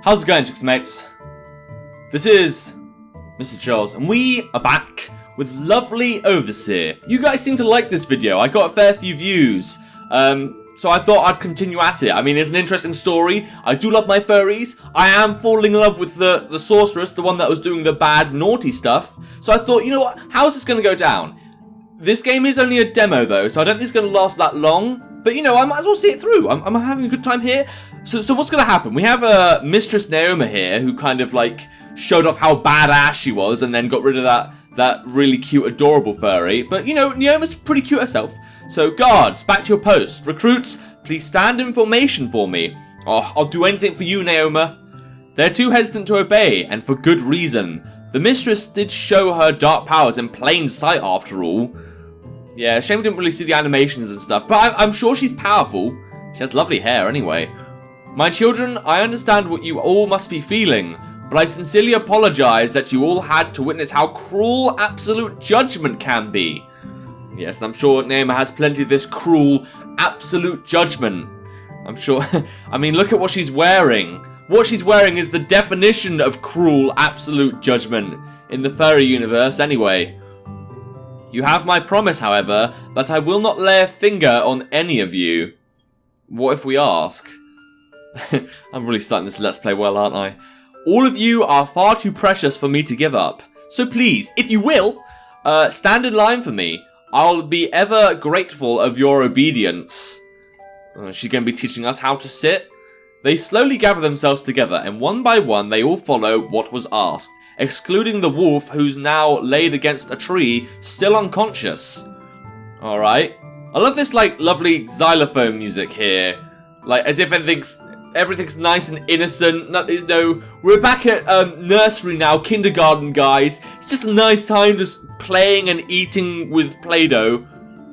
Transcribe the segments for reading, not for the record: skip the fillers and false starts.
How's it going, chicks mates? This is Mrjacharles, and we are back with lovely Overseer. You guys seem to like this video. I got a fair few views, so I thought I'd continue at it. I mean, it's an interesting story. I do love my furries. I am falling in love with the sorceress, the one that was doing the bad, naughty stuff. So I thought, you know what? How's this going to go down? This game is only a demo, though, so I don't think it's going to last that long. But, you know, I might as well see it through. I'm having a good time here. So what's going to happen? We have Mistress Naoma here, who kind of, like, showed off how badass she was and then got rid of that really cute, adorable furry. But, you know, Naoma's pretty cute herself. So, guards, back to your post. Recruits, please stand in formation for me. Oh, I'll do anything for you, Naoma. They're too hesitant to obey, and for good reason. The mistress did show her dark powers in plain sight, after all. Yeah, shame we didn't really see the animations and stuff, but I'm sure she's powerful. She has lovely hair anyway. My children, I understand what you all must be feeling, but I sincerely apologize that you all had to witness how cruel absolute judgment can be. Yes, and I'm sure Naoma has plenty of this cruel absolute judgment. I'm sure, I mean, look at what she's wearing. What she's wearing is the definition of cruel absolute judgment in the furry universe anyway. You have my promise, however, that I will not lay a finger on any of you. What if we ask? I'm really starting this Let's Play well, aren't I? All of you are far too precious for me to give up. So please, if you will, stand in line for me. I'll be ever grateful of your obedience. Is she going to be teaching us how to sit? They slowly gather themselves together, and one by one they all follow what was asked, excluding the wolf, who's now laid against a tree, still unconscious. Alright. I love this, like, lovely xylophone music here. Like, as if everything's nice and innocent. We're back at nursery now, kindergarten, guys. It's just a nice time just playing and eating with Play-Doh.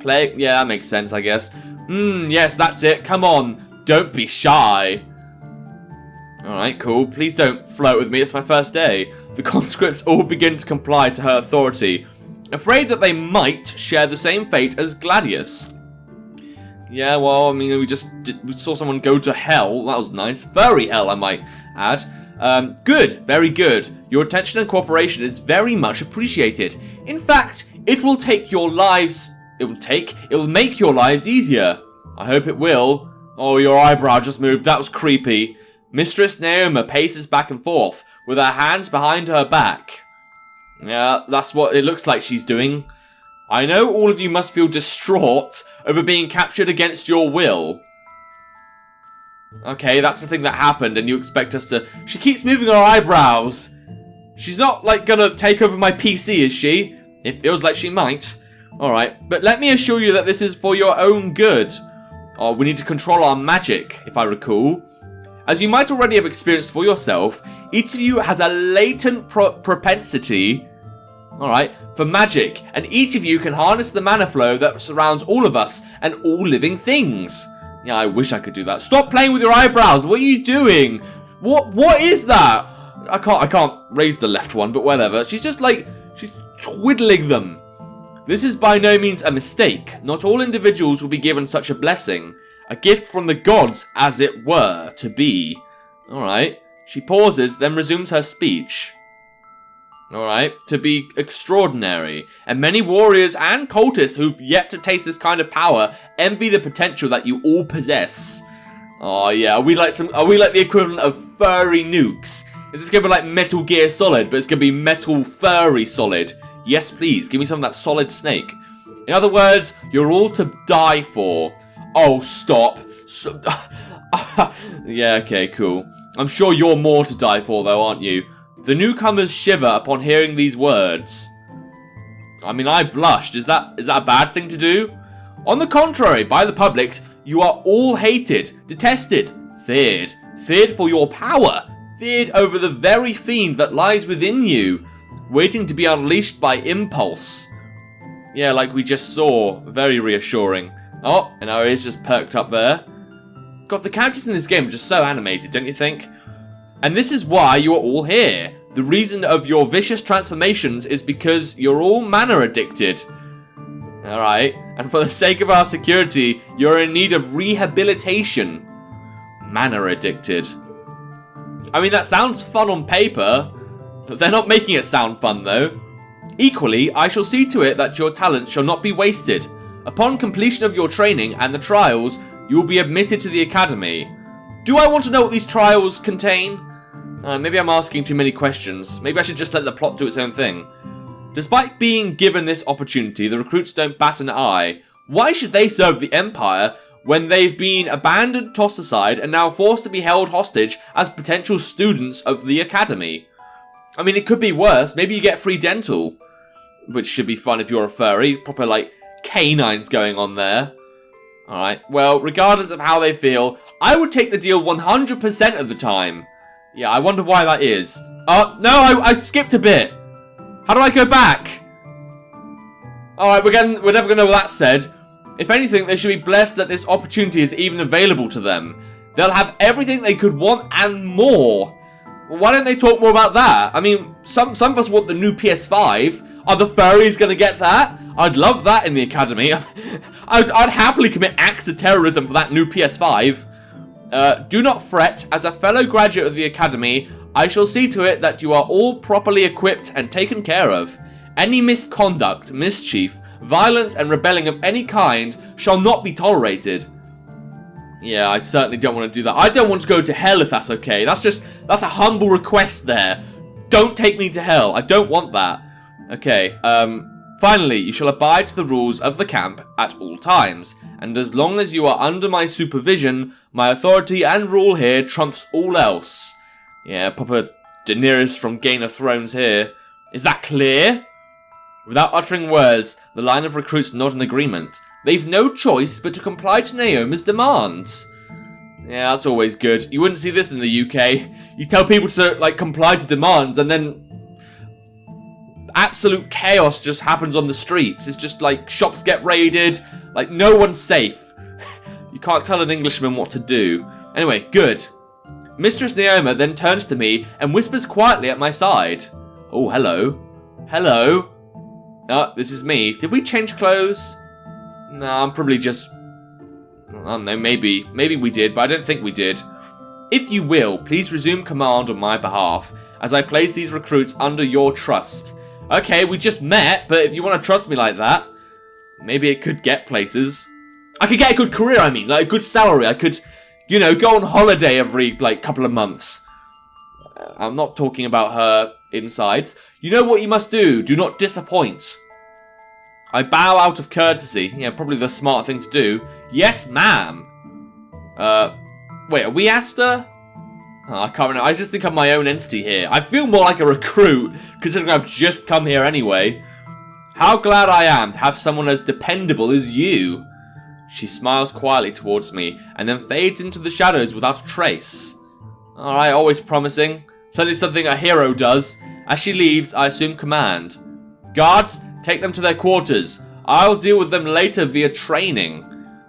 Yeah, that makes sense, I guess. Yes, that's it. Come on. Don't be shy. Alright, cool. Please don't flirt with me. It's my first day. The conscripts all begin to comply to her authority, afraid that they might share the same fate as Gladius. Yeah, well, I mean, we saw someone go to hell. That was nice. Furry hell, I might add. Good. Very good. Your attention and cooperation is very much appreciated. In fact, it will make your lives easier. I hope it will. Oh, your eyebrow just moved. That was creepy. Mistress Naoma paces back and forth, with her hands behind her back. Yeah, that's what it looks like she's doing. I know all of you must feel distraught over being captured against your will. Okay, that's the thing that happened, and you expect us to... She keeps moving her eyebrows. She's not, like, gonna take over my PC, is she? It feels like she might. Alright, but let me assure you that this is for your own good. Oh, we need to control our magic, if I recall. As you might already have experienced for yourself, each of you has a latent propensity, alright, for magic, and each of you can harness the mana flow that surrounds all of us and all living things. Yeah, I wish I could do that. Stop playing with your eyebrows. What are you doing? What is that? I can't raise the left one, but whatever. She's just like, she's twiddling them. This is by no means a mistake. Not all individuals will be given such a blessing. A gift from the gods, as it were, to be. Alright. She pauses, then resumes her speech. Alright. To be extraordinary. And many warriors and cultists who've yet to taste this kind of power envy the potential that you all possess. Oh yeah, are we like the equivalent of furry nukes? Is this gonna be like Metal Gear Solid, but it's gonna be Metal Furry Solid? Yes, please. Give me some of that solid snake. In other words, you're all to die for. Oh, stop. Yeah, okay, cool. I'm sure you're more to die for, though, aren't you? The newcomers shiver upon hearing these words. I mean, I blushed. Is that a bad thing to do? On the contrary, by the public, you are all hated, detested, feared. Feared for your power. Feared over the very fiend that lies within you, waiting to be unleashed by impulse. Yeah, like we just saw. Very reassuring. Oh, and our ears just perked up there. God, the characters in this game are just so animated, don't you think? And this is why you are all here. The reason of your vicious transformations is because you're all mana addicted. Alright, and for the sake of our security, you're in need of rehabilitation. Mana addicted. I mean, that sounds fun on paper. They're not making it sound fun, though. Equally, I shall see to it that your talents shall not be wasted. Upon completion of your training and the trials, you will be admitted to the academy. Do I want to know what these trials contain? Maybe I'm asking too many questions. Maybe I should just let the plot do its own thing. Despite being given this opportunity, the recruits don't bat an eye. Why should they serve the Empire when they've been abandoned, tossed aside, and now forced to be held hostage as potential students of the academy? I mean, it could be worse. Maybe you get free dental, which should be fun if you're a furry. Proper, like, canines going on there. Alright, well, regardless of how they feel, I would take the deal 100% of the time. Yeah, I wonder why that is. No, I skipped a bit. How do I go back? Alright, we're never going to know what that said. If anything, they should be blessed that this opportunity is even available to them. They'll have everything they could want and more. Well, why don't they talk more about that? I mean, some of us want the new PS5. Are the furries going to get that? I'd love that in the academy. I'd happily commit acts of terrorism for that new PS5. Do not fret. As a fellow graduate of the academy, I shall see to it that you are all properly equipped and taken care of. Any misconduct, mischief, violence, and rebelling of any kind shall not be tolerated. Yeah, I certainly don't want to do that. I don't want to go to hell if that's okay. That's a humble request there. Don't take me to hell. I don't want that. Okay, finally, you shall abide to the rules of the camp at all times, and as long as you are under my supervision, my authority and rule here trumps all else. Yeah, proper Daenerys from Game of Thrones here. Is that clear? Without uttering words, the line of recruits nod in agreement. They've no choice but to comply to Naomi's demands. Yeah, that's always good. You wouldn't see this in the UK. You tell people to, like, comply to demands, and then absolute chaos just happens on the streets. It's just like shops get raided, like no one's safe. You can't tell an Englishman what to do. Anyway, good. Mistress Naoma then turns to me and whispers quietly at my side. Oh, hello. Hello. Oh, this is me. Did we change clothes? No, I'm probably just... I don't know, maybe we did, but I don't think we did. If you will, please resume command on my behalf, as I place these recruits under your trust. Okay, we just met, but if you want to trust me like that, maybe it could get places. I could get a good career, I mean, like a good salary. I could, you know, go on holiday every, like, couple of months. I'm not talking about her insides. You know what you must do. Do not disappoint. I bow out of courtesy. Yeah, probably the smart thing to do. Yes, ma'am. Wait, are we Asta? Oh, I can't remember. I just think I'm my own entity here. I feel more like a recruit, considering I've just come here anyway. How glad I am to have someone as dependable as you. She smiles quietly towards me, and then fades into the shadows without a trace. Alright, always promising. Certainly something a hero does. As she leaves, I assume command. Guards, take them to their quarters. I'll deal with them later via training.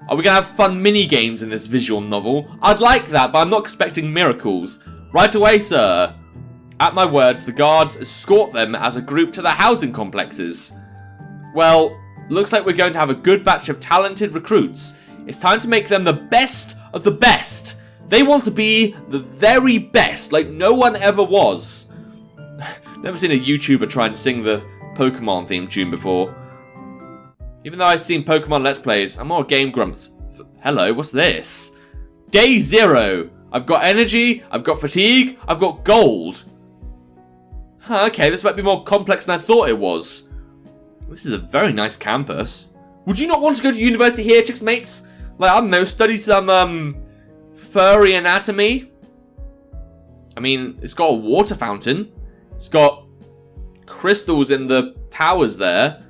Are we going to have fun mini-games in this visual novel? I'd like that, but I'm not expecting miracles. Right away, sir. At my words, the guards escort them as a group to their housing complexes. Well, looks like we're going to have a good batch of talented recruits. It's time to make them the best of the best. They want to be the very best, like no one ever was. Never seen a YouTuber try and sing the Pokemon theme tune before. Even though I've seen Pokemon Let's Plays, I'm more Game Grumps. Hello, what's this? Day 0. I've got energy, I've got fatigue, I've got gold. Huh, okay, this might be more complex than I thought it was. This is a very nice campus. Would you not want to go to university here, chicks mates? Like, I don't know, study some, furry anatomy? I mean, it's got a water fountain. It's got crystals in the towers there.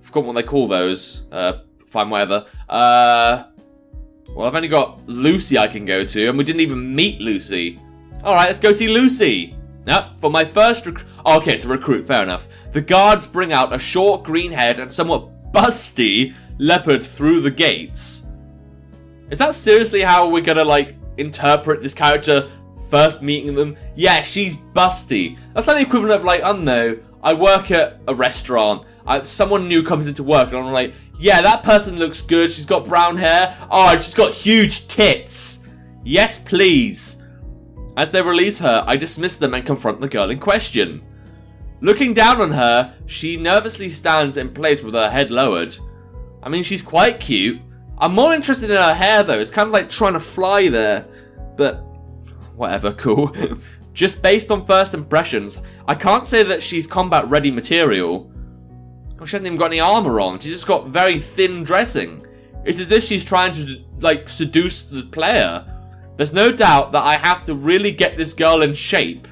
Forgot what they call those. Fine, whatever. Well, I've only got Lucy I can go to, and we didn't even meet Lucy. Alright, let's go see Lucy. Yep, for my first oh, okay, it's a recruit, fair enough. The guards bring out a short, green-haired, and somewhat busty leopard through the gates. Is that seriously how we're gonna, like, interpret this character first meeting them? Yeah, she's busty. That's like the equivalent of, like, I don't know, I work at a restaurant. Someone new comes into work and I'm like, yeah, that person looks good. She's got brown hair. Oh, she's got huge tits. Yes, please. As they release her, I dismiss them and confront the girl in question. Looking down on her, she nervously stands in place with her head lowered. I mean, she's quite cute. I'm more interested in her hair though, it's kind of like trying to fly there. But, whatever, cool. Just based on first impressions, I can't say that she's combat ready material. She hasn't even got any armor on, she's just got very thin dressing. It's as if she's trying to, like, seduce the player. There's no doubt that I have to really get this girl in shape.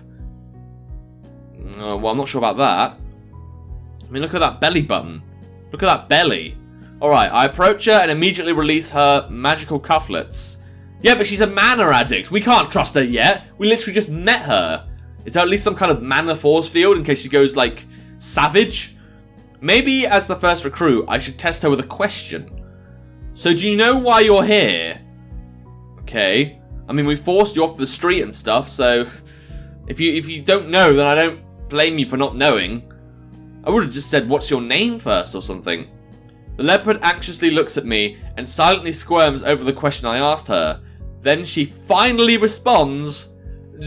Well, I'm not sure about that. I mean, look at that belly button. Look at that belly. Alright, I approach her and immediately release her magical cufflets. Yeah, but she's a mana addict. We can't trust her yet. We literally just met her. Is there at least some kind of mana force field in case she goes, like, savage? Maybe as the first recruit, I should test her with a question. So do you know why you're here? Okay. I mean, we forced you off the street and stuff, so if you don't know, then I don't blame you for not knowing. I would have just said, what's your name first or something. The leopard anxiously looks at me and silently squirms over the question I asked her. Then she finally responds,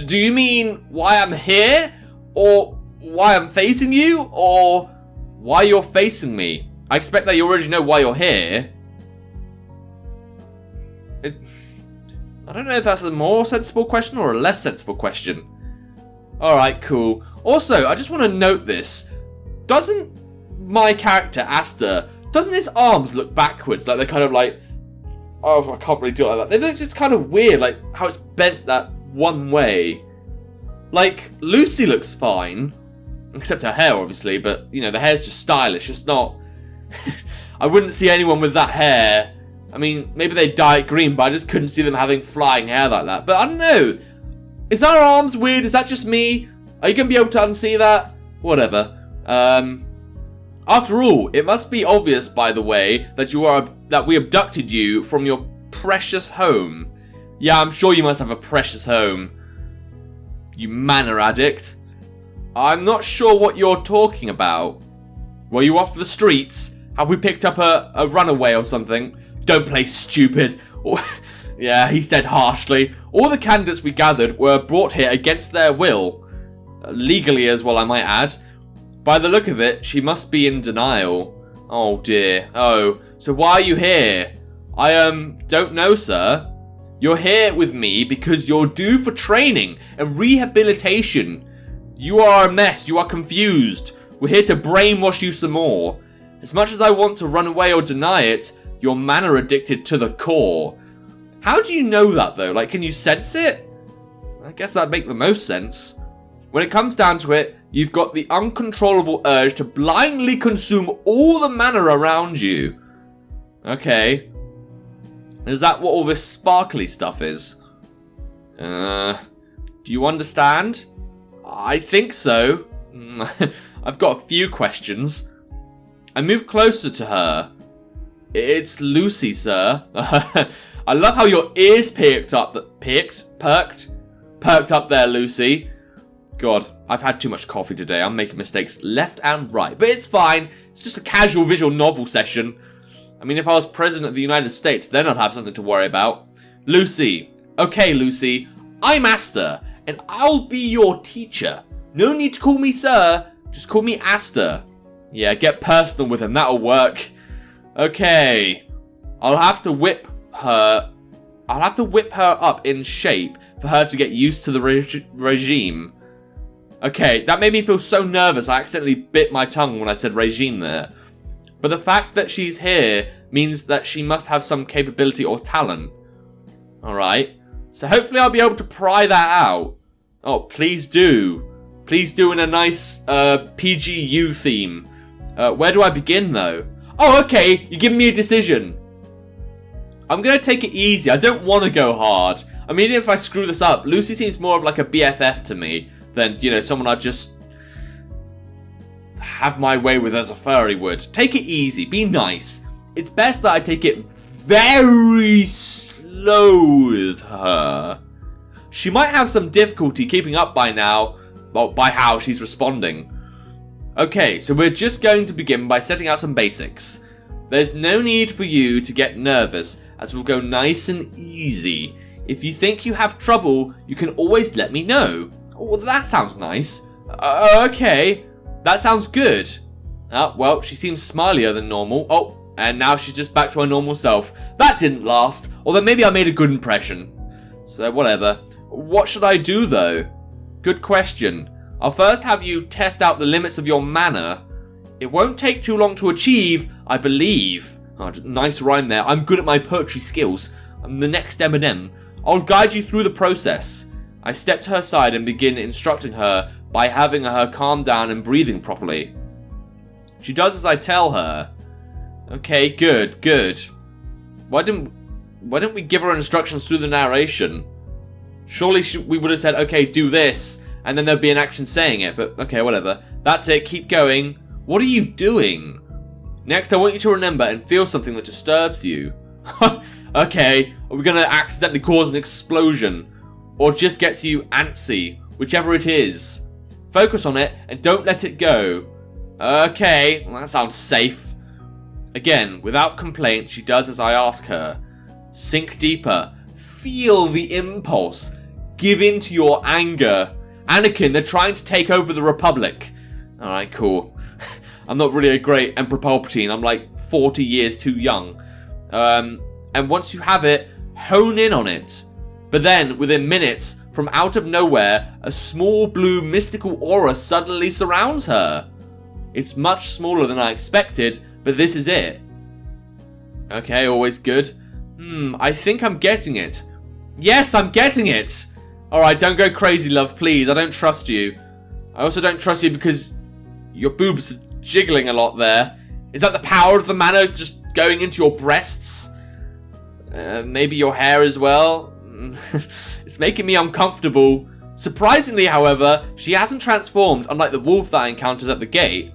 do you mean why I'm here? Or why I'm facing you? Or why you're facing me? I expect that you already know why you're here. I don't know if that's a more sensible question or a less sensible question. Alright, cool. Also, I just want to note this. Doesn't my character, Asta, doesn't his arms look backwards? Like they're kind of like... Oh, I can't really do it like that. They look just kind of weird, like how it's bent that one way. Like, Lucy looks fine. Except her hair, obviously, but, you know, the hair's just stylish. It's not... I wouldn't see anyone with that hair. I mean, maybe they dye it green, but I just couldn't see them having flying hair like that. But I don't know. Is our arms weird? Is that just me? Are you going to be able to unsee that? Whatever. After all, it must be obvious, by the way, that we abducted you from your precious home. Yeah, I'm sure you must have a precious home. You mana addict. I'm not sure what you're talking about. Were you off the streets? Have we picked up a runaway or something? Don't play stupid. Yeah, he said harshly. All the candidates we gathered were brought here against their will. Legally as well, I might add. By the look of it, she must be in denial. Oh dear. Oh, so why are you here? I don't know, sir. You're here with me because you're due for training and rehabilitation. You are a mess. You are confused. We're here to brainwash you some more. As much as I want to run away or deny it, you're mana addicted to the core. How do you know that though? Like, can you sense it? I guess that'd make the most sense. When it comes down to it, you've got the uncontrollable urge to blindly consume all the mana around you. Okay. Is that what all this sparkly stuff is? Do you understand? I think so. I've got a few questions. I move closer to her. It's Lucy, sir. I love how your ears perked up there, Lucy. God, I've had too much coffee today. I'm making mistakes left and right. But it's fine. It's just a casual visual novel session. I mean, if I was president of the United States, then I'd have something to worry about. Lucy. Okay, Lucy. I'm Asta, and I'll be your teacher. No need to call me sir. Just call me Asta. Yeah, get personal with him. That'll work. Okay. I'll have to whip her up in shape for her to get used to the regime. Okay, that made me feel so nervous I accidentally bit my tongue when I said regime there. But the fact that she's here means that she must have some capability or talent. Alright. So hopefully I'll be able to pry that out. Oh, please do. Please do in a nice PGU theme. Where do I begin though? Oh, okay. You're giving me a decision. I'm going to take it easy. I don't want to go hard. I mean, if I screw this up, Lucy seems more of like a BFF to me than, you know, someone I'd just have my way with as a furry would. Take it easy. Be nice. It's best that I take it very slow with her. She might have some difficulty keeping up by now, well, by how she's responding. Okay, so we're just going to begin by setting out some basics. There's no need for you to get nervous, as we'll go nice and easy. If you think you have trouble, you can always let me know. Oh, that sounds nice. Okay, that sounds good. Well, she seems smilier than normal. Oh, and now she's just back to her normal self. That didn't last, although maybe I made a good impression. So, whatever. What should I do, though? Good question. I'll first have you test out the limits of your manner. It won't take too long to achieve, I believe. Oh, nice rhyme there. I'm good at my poetry skills. I'm the next Eminem. I'll guide you through the process. I step to her side and begin instructing her by having her calm down and breathing properly. She does as I tell her. Okay, good. Why didn't we give her instructions through the narration? Surely we would have said, okay, do this, and then there'd be an action saying it, but okay, whatever. That's it, keep going. What are you doing? Next, I want you to remember and feel something that disturbs you. Okay, are we gonna accidentally cause an explosion? Or just gets you antsy, whichever it is. Focus on it and don't let it go. Okay, well, that sounds safe. Again, without complaint, she does as I ask her. Sink deeper. Feel the impulse. Give in to your anger. Anakin, they're trying to take over the Republic. Alright, cool. I'm not really a great Emperor Palpatine. I'm like 40 years too young. And once you have it, hone in on it. But then, within minutes, from out of nowhere, a small blue mystical aura suddenly surrounds her. It's much smaller than I expected, but this is it. Okay, always good. I think I'm getting it. Yes, I'm getting it! Alright, don't go crazy, love, please. I don't trust you. I also don't trust you because your boobs are jiggling a lot there. Is that the power of the manner just going into your breasts? Maybe your hair as well? It's making me uncomfortable. Surprisingly, however, she hasn't transformed, unlike the wolf that I encountered at the gate.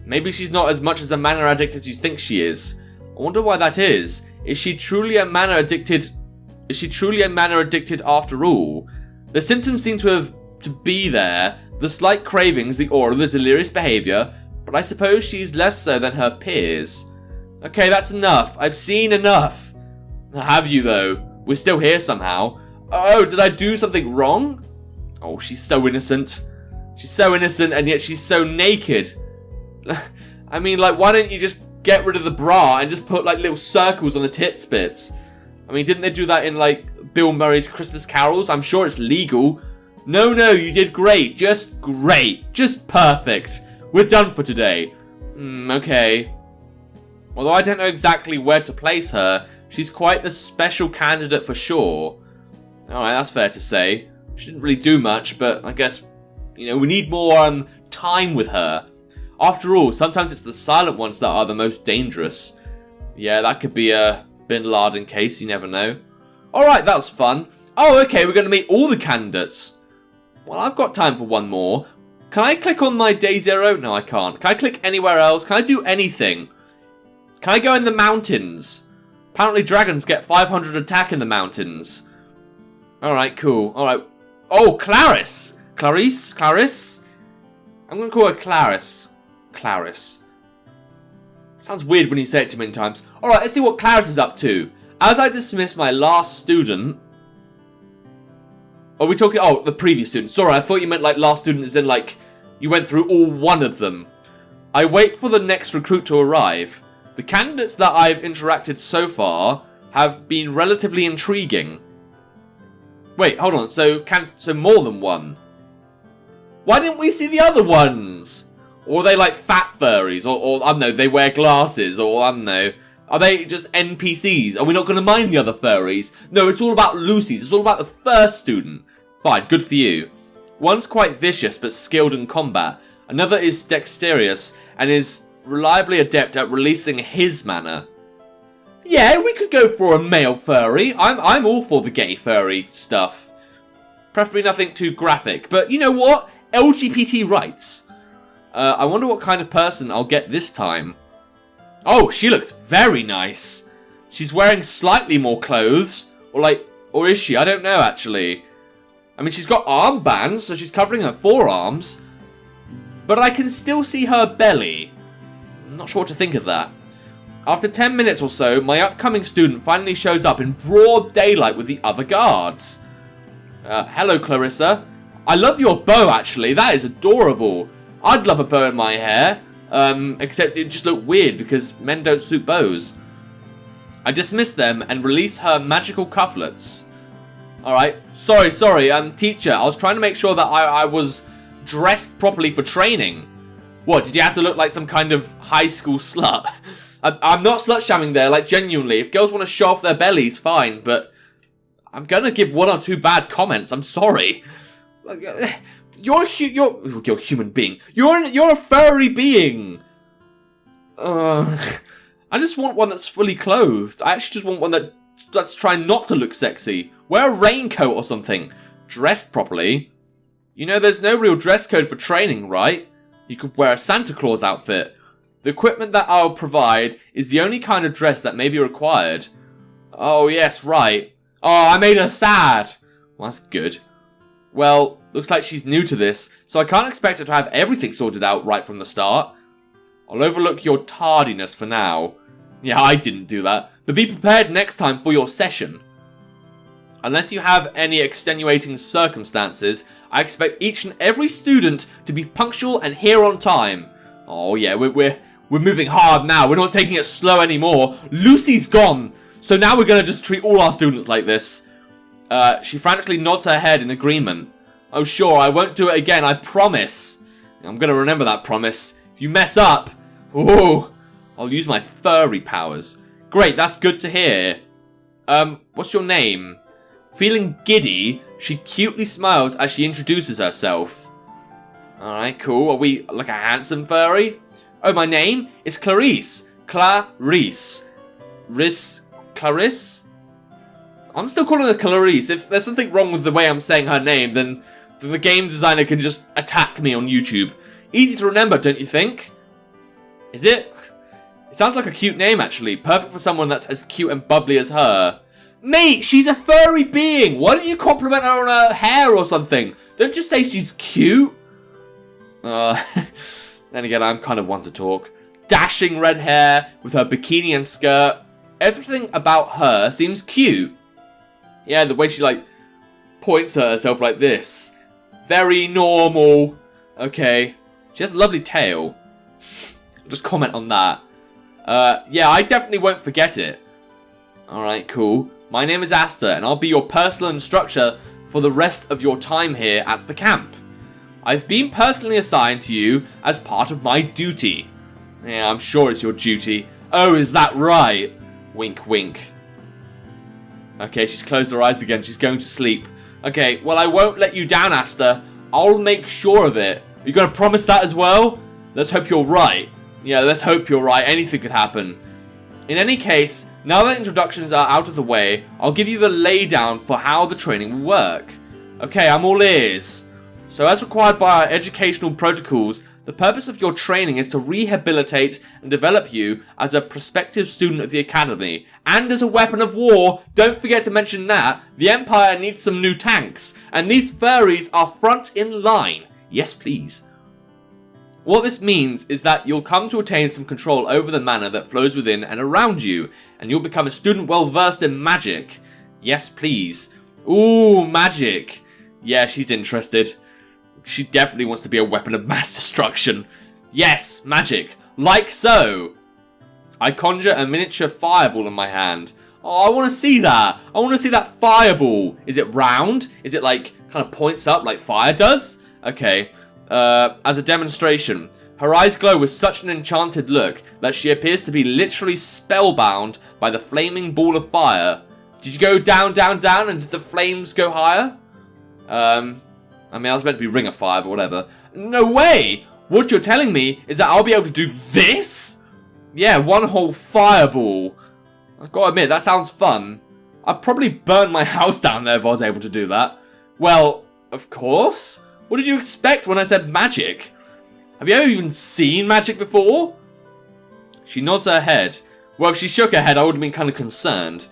Maybe she's not as much as a manner addict as you think she is. I wonder why that is. Is she truly a manner addicted after all? The symptoms seem to be there. The slight cravings, the aura, the delirious behaviour. But I suppose she's less so than her peers. Okay, that's enough. I've seen enough. Have you, though? We're still here somehow. Oh, did I do something wrong? Oh, she's so innocent. She's so innocent, and yet she's so naked. I mean, like, why don't you just get rid of the bra and just put, like, little circles on the tit bits? I mean, didn't they do that in, like, Bill Murray's Christmas Carols? I'm sure it's legal. No, you did great. Just great. Just perfect. We're done for today. Okay. Although I don't know exactly where to place her, she's quite the special candidate for sure. Alright, that's fair to say. She didn't really do much, but I guess, you know, we need more time with her. After all, sometimes it's the silent ones that are the most dangerous. Yeah, that could be a Bin Laden case, you never know. Alright, that was fun. Oh, okay, we're going to meet all the candidates. Well, I've got time for one more. Can I click on my day 0? No, I can't. Can I click anywhere else? Can I do anything? Can I go in the mountains? Apparently dragons get 500 attack in the mountains. Alright, cool. Alright. Oh, Clarice! Clarice? I'm going to call her Clarice. Clarice. Sounds weird when you say it too many times. Alright, let's see what Clarice is up to. As I dismiss my last student... Are we talking... Oh, the previous student. Sorry, I thought you meant like last student as in like... You went through all one of them. I wait for the next recruit to arrive. The candidates that I've interacted so far have been relatively intriguing. Wait, hold on. So more than one. Why didn't we see the other ones? Or are they like fat furries? Or I don't know, they wear glasses? Or I don't know. Are they just NPCs? Are we not going to mind the other furries? No, it's all about Lucy's. It's all about the first student. Fine, good for you. One's quite vicious but skilled in combat. Another is dexterous and is reliably adept at releasing his mana. Yeah, we could go for a male furry. I'm all for the gay furry stuff. Preferably nothing too graphic, but you know what? LGBT rights. I wonder what kind of person I'll get this time. Oh, she looks very nice. She's wearing slightly more clothes. Or is she? I don't know, actually. I mean, she's got armbands, so she's covering her forearms. But I can still see her belly. I'm not sure what to think of that. After 10 minutes or so, my upcoming student finally shows up in broad daylight with the other guards. Hello, Clarissa. I love your bow, actually. That is adorable. I'd love a bow in my hair. Except it just looked weird because men don't suit bows. I dismiss them and release her magical cufflets. Alright. Sorry. Teacher, I was trying to make sure that I was dressed properly for training. What, did you have to look like some kind of high school slut? I'm not slut-shamming there, like, genuinely. If girls want to show off their bellies, fine, but I'm gonna give 1 or 2 bad comments. I'm sorry. You're a human being. You're a furry being. I just want one that's fully clothed. I actually just want one that's trying not to look sexy. Wear a raincoat or something. Dressed properly. You know, there's no real dress code for training, right? You could wear a Santa Claus outfit. The equipment that I'll provide is the only kind of dress that may be required. Oh, yes, right. Oh, I made her sad. Well, that's good. Well, looks like she's new to this, so I can't expect her to have everything sorted out right from the start. I'll overlook your tardiness for now. Yeah, I didn't do that. But be prepared next time for your session. Unless you have any extenuating circumstances, I expect each and every student to be punctual and here on time. Oh yeah, we're moving hard now. We're not taking it slow anymore. Lucy's gone. So now we're going to just treat all our students like this. She frantically nods her head in agreement. Oh sure, I won't do it again, I promise. I'm going to remember that promise. If you mess up, ooh, I'll use my furry powers. Great, that's good to hear. What's your name? Feeling giddy, she cutely smiles as she introduces herself. Alright, cool. Are we like a handsome furry? Oh, my name is Clarice. Clarice. Clarice? I'm still calling her Clarice. If there's something wrong with the way I'm saying her name, then the game designer can just attack me on YouTube. Easy to remember, don't you think? Is it? It sounds like a cute name, actually. Perfect for someone that's as cute and bubbly as her. Mate, she's a furry being. Why don't you compliment her on her hair or something? Don't just say she's cute. Then again, I'm kind of one to talk. Dashing red hair with her bikini and skirt. Everything about her seems cute. Yeah, the way she, like, points at herself like this. Very normal. Okay. She has a lovely tail. Just comment on that. Yeah, I definitely won't forget it. Alright, cool. My name is Asta, and I'll be your personal instructor for the rest of your time here at the camp. I've been personally assigned to you as part of my duty. Yeah, I'm sure it's your duty. Oh, is that right? Wink, wink. Okay, she's closed her eyes again. She's going to sleep. Okay, well, I won't let you down, Asta. I'll make sure of it. You gonna promise that as well? Let's hope you're right. Yeah, let's hope you're right. Anything could happen. In any case, now that introductions are out of the way, I'll give you the laydown for how the training will work. Okay, I'm all ears. So as required by our educational protocols, the purpose of your training is to rehabilitate and develop you as a prospective student of the academy. And as a weapon of war, don't forget to mention that, the Empire needs some new tanks, and these furries are front in line. Yes, please. What this means is that you'll come to attain some control over the mana that flows within and around you, and you'll become a student well versed in magic. Yes, please. Ooh, magic. Yeah, she's interested. She definitely wants to be a weapon of mass destruction. Yes, magic. Like so. I conjure a miniature fireball in my hand. Oh, I want to see that. I want to see that fireball. Is it round? Is it like kind of points up like fire does? Okay. As a demonstration, her eyes glow with such an enchanted look that she appears to be literally spellbound by the flaming ball of fire. Did you go down, down, down, and did the flames go higher? I mean, I was meant to be ring of fire, but whatever. No way! What you're telling me is that I'll be able to do this? Yeah, one whole fireball. I've got to admit, that sounds fun. I'd probably burn my house down there if I was able to do that. Well, of course. What did you expect when I said magic? Have you ever even seen magic before? She nods her head. Well, if she shook her head, I would have been kind of concerned.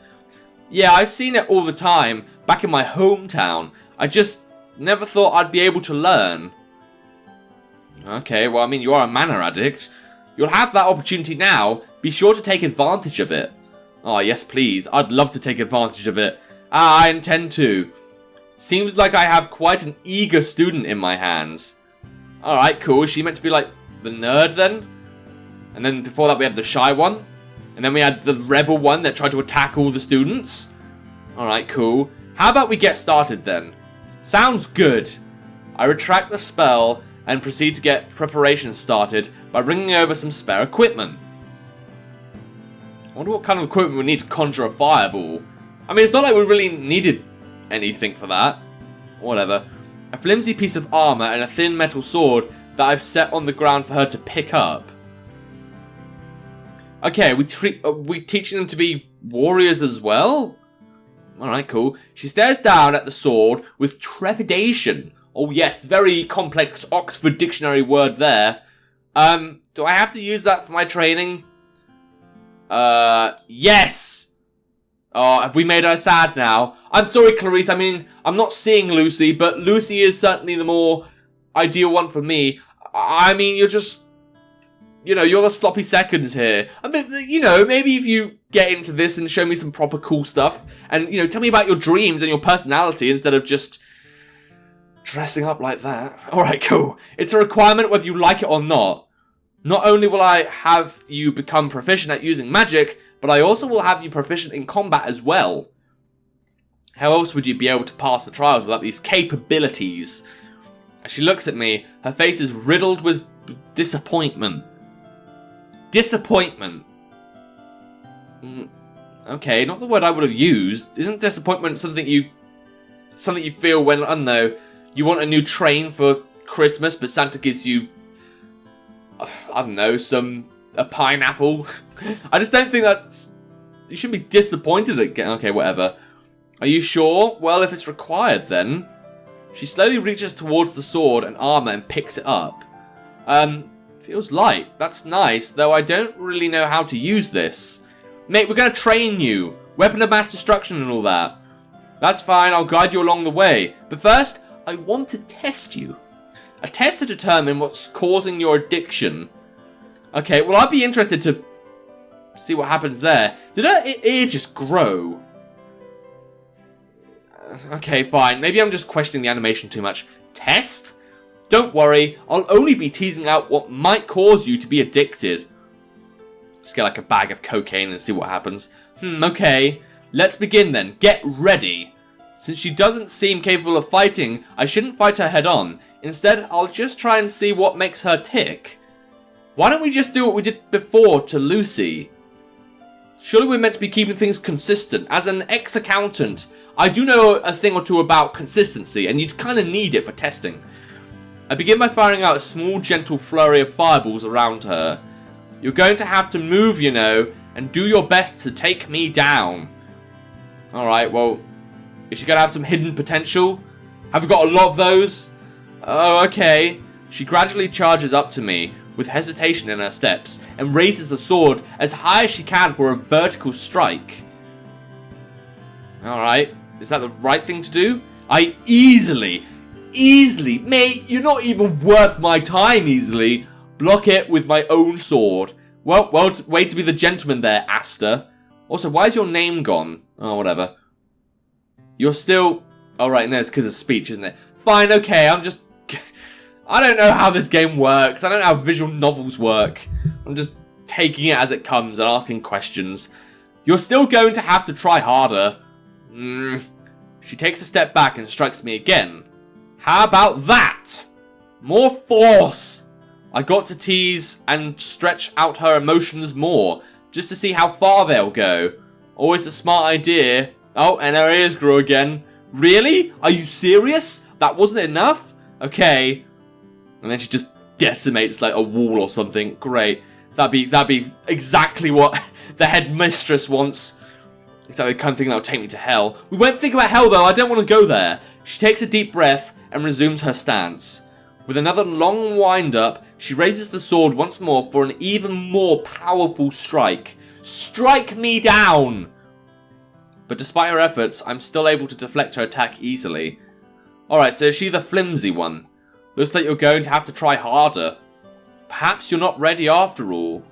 Yeah, I've seen it all the time, back in my hometown. I just never thought I'd be able to learn. Okay, well, I mean, you are a mana addict. You'll have that opportunity now. Be sure to take advantage of it. Oh, yes, please. I'd love to take advantage of it. I intend to. Seems like I have quite an eager student in my hands. Alright, cool. Is she meant to be like the nerd then? And then before that we had the shy one. And then we had the rebel one that tried to attack all the students. Alright, cool. How about we get started then? Sounds good. I retract the spell and proceed to get preparations started by bringing over some spare equipment. I wonder what kind of equipment we need to conjure a fireball. I mean, it's not like we really needed anything for that. Whatever. A flimsy piece of armor and a thin metal sword that I've set on the ground for her to pick up. Okay, we teaching them to be warriors as well? Alright, cool. She stares down at the sword with trepidation. Oh yes, very complex Oxford Dictionary word there. Do I have to use that for my training? Yes! Oh, have we made her sad now? I'm sorry, Clarice, I mean, I'm not seeing Lucy, but Lucy is certainly the more ideal one for me. I mean, you're just... You know, you're the sloppy seconds here. I mean, you know, maybe if you get into this and show me some proper cool stuff, and, you know, tell me about your dreams and your personality instead of just dressing up like that. Alright, cool. It's a requirement whether you like it or not. Not only will I have you become proficient at using magic, but I also will have you proficient in combat as well. How else would you be able to pass the trials without these capabilities? As she looks at me, her face is riddled with disappointment. Disappointment. Okay, not the word I would have used. Isn't disappointment something you feel when, I don't know, you want a new train for Christmas, but Santa gives you, I don't know, a pineapple? I just don't think that's... You shouldn't be disappointed at getting... Okay, whatever. Are you sure? Well, if it's required, then. She slowly reaches towards the sword and armor and picks it up. Feels light. That's nice, though I don't really know how to use this. Mate, we're going to train you. Weapon of mass destruction and all that. That's fine, I'll guide you along the way. But first, I want to test you. A test to determine what's causing your addiction. Okay, well, I'd be interested to see what happens there. Did her ear just grow? Okay, fine. Maybe I'm just questioning the animation too much. Test? Don't worry, I'll only be teasing out what might cause you to be addicted. Just get like a bag of cocaine and see what happens. Okay. Let's begin then. Get ready. Since she doesn't seem capable of fighting, I shouldn't fight her head on. Instead, I'll just try and see what makes her tick. Why don't we just do what we did before to Lucy? Surely we're meant to be keeping things consistent. As an ex-accountant, I do know a thing or two about consistency, and you'd kind of need it for testing. I begin by firing out a small, gentle flurry of fireballs around her. You're going to have to move, you know, and do your best to take me down. Alright, well, is she going to have some hidden potential? Have we got a lot of those? Oh, okay. She gradually charges up to me, with hesitation in her steps, and raises the sword as high as she can for a vertical strike. Alright, is that the right thing to do? I easily, mate, you're not even worth my time easily, block it with my own sword. Well, way to be the gentleman there, Asta. Also, why is your name gone? Oh, whatever. You're still... Oh, right, no, it's because of speech, isn't it? Fine, okay, I'm just... I don't know how this game works. I don't know how visual novels work. I'm just taking it as it comes and asking questions. You're still going to have to try harder. She takes a step back and strikes me again. How about that? More force. I got to tease and stretch out her emotions more, just to see how far they'll go. Always a smart idea. Oh, and her ears grew again. Really? Are you serious? That wasn't enough? Okay. And then she just decimates like a wall or something. Great. That'd be exactly what the headmistress wants. Exactly the kind of thing that'll take me to hell. We won't think about hell though, I don't want to go there. She takes a deep breath and resumes her stance. With another long wind up, she raises the sword once more for an even more powerful strike. Strike me down! But despite her efforts, I'm still able to deflect her attack easily. Alright, so is she the flimsy one? Looks like you're going to have to try harder. Perhaps you're not ready after all.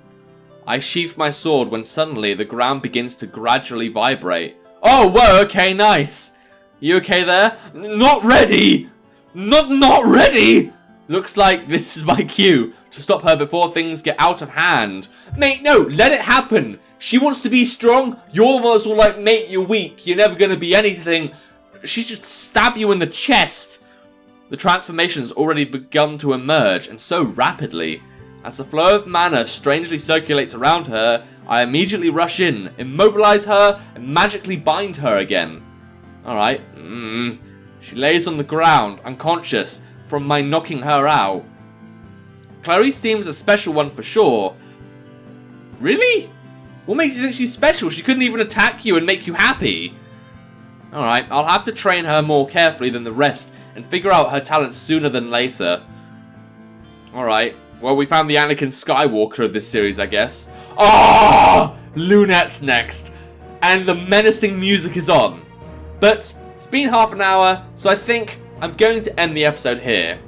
I sheathed my sword when suddenly the ground begins to gradually vibrate. Oh, whoa, okay, nice. You okay there? Not ready! Not ready! Looks like this is my cue to stop her before things get out of hand. Mate, no, let it happen. She wants to be strong. You're the ones all like, mate, you're weak. You're never going to be anything. She should stab you in the chest. The transformation's already begun to emerge, and so rapidly. As the flow of mana strangely circulates around her, I immediately rush in, immobilize her, and magically bind her again. Alright. She lays on the ground, unconscious, from my knocking her out. Clarice seems a special one for sure. Really? What makes you think she's special? She couldn't even attack you and make you happy. Alright, I'll have to train her more carefully than the rest and figure out her talents sooner than later. Alright, well, we found the Anakin Skywalker of this series, I guess. Ah! Lunette's next. And the menacing music is on. But it's been half an hour, so I think I'm going to end the episode here.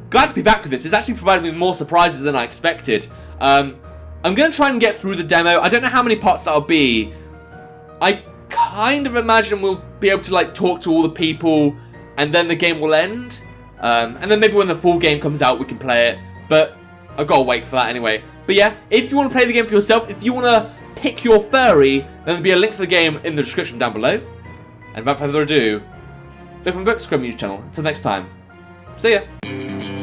Glad to be back with this. It's actually provided me more surprises than I expected. I'm going to try and get through the demo. I don't know how many parts that'll be. I kind of imagine we'll be able to like talk to all the people and then the game will end. And then maybe when the full game comes out we can play it. But I've got to wait for that anyway. But yeah, if you want to play the game for yourself, if you want to pick your furry, then there'll be a link to the game in the description down below. And without further ado, look for my Book Scrum YouTube channel. Until next time, see ya!